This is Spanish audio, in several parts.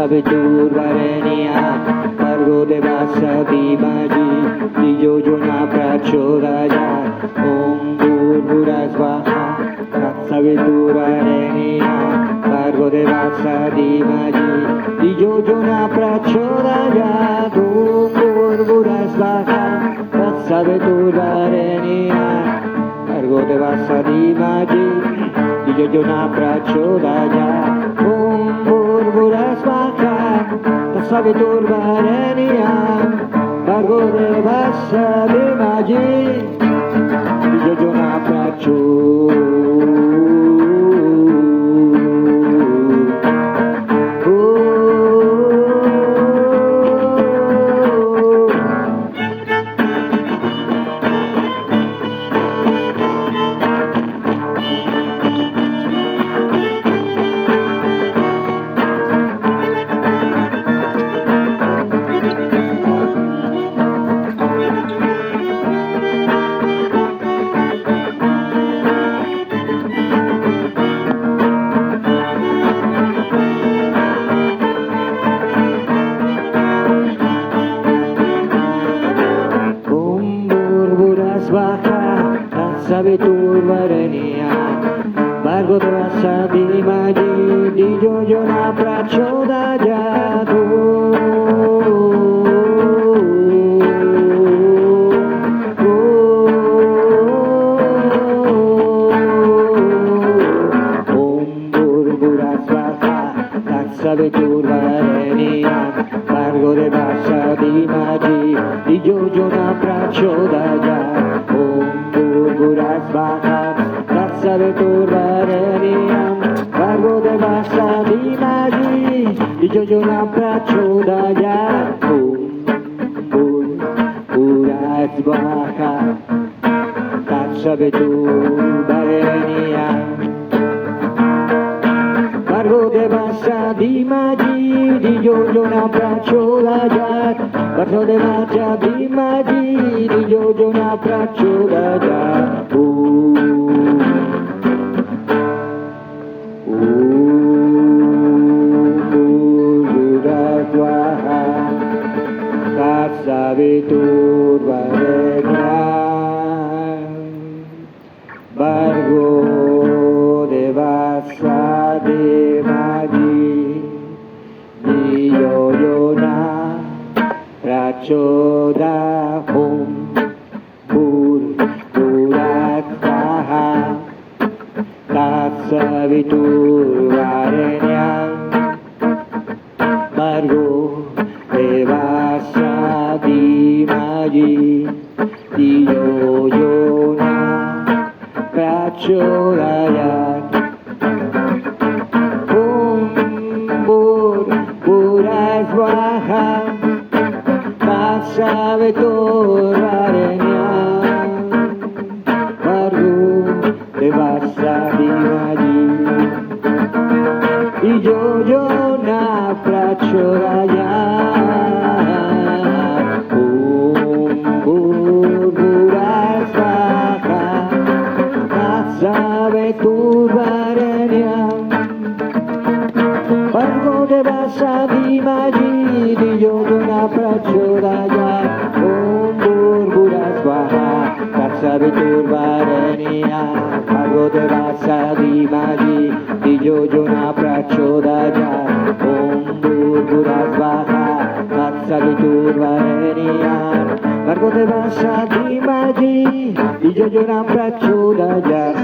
Saviturvarenyam Bhargo Devasya Dhimahi Dhiyo yo na prachodayat Om Bhurvurasvaha Saviturvarenyam Bhargo Devasya Dhimahi Dhiyo yo na prachodayat Om Bhurvurasvaha Saviturvarenyam Bhargo Devasya Dhimahi Dhiyo yo na prachodayat Om Bhurvurasvaha Saviturvarenyam Bhargo Devasya Dhimahi Dhiyo yo na prachodayat. Saviturvarenyam Bhargo Devasya Dhimahi Dhiyo yo na prachodayat Om Bhurvurasvaha Saviturvarenyam Bhargo Devasya Dhimahi Dhiyo yo na prachodayat Om Bhurvurasvaha Saviturvarenyam Bhargo Devasya Dhimahi Dhiyo yo na prachodayat Om Bhurvurasvaha Saviturvarenyam Bhargo Devasya Dhimahi Dhiyo yo na prachodayat Bhargo Devasya Dhimahi Dhiyo yo na prachodayat Saviturvarenyam Bhargo Devasya Dhimahi Dhiyo yo na prachodayat Om Bhurvurasvaha Saviturvarenyam Bhargo Devasya Dhimahi Dhiyo yo na prachodayat Om Bhurvurasvaha Saviturvarenyam Bhargo Devasya Dhimahi Dhiyo yo na prachodayat Om Bhurvurasvaha Saviturvarenyam Bhargo Devasya Dhimahi Dhiyo yo na prachodayat Om Bhurvurasvaha Saviturvarenyam Bhargo Devasya Dhimahi Dhiyo yo na prachodayat Om Bhurvurasvaha Saviturvarenyam Bhargo Devasya Dhimahi Dhiyo yo na prachodayat.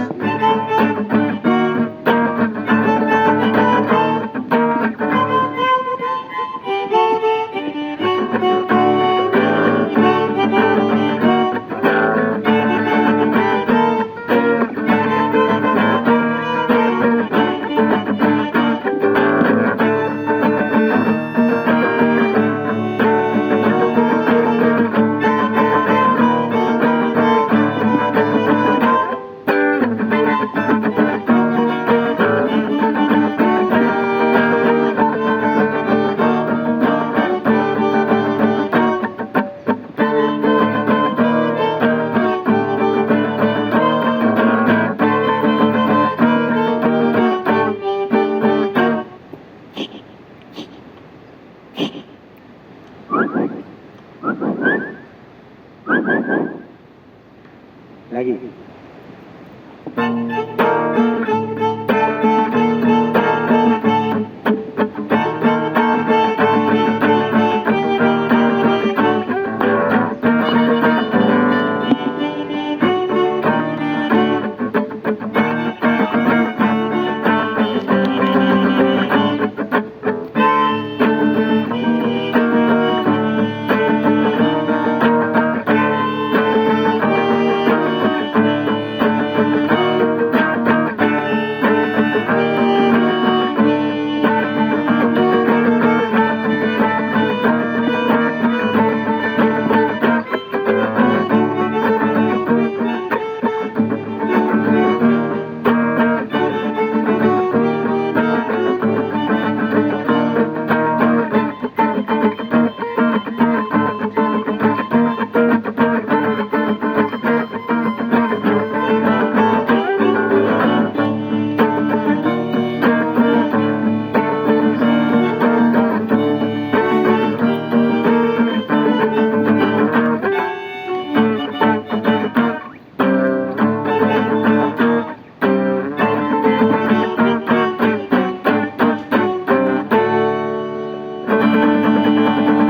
Thank you.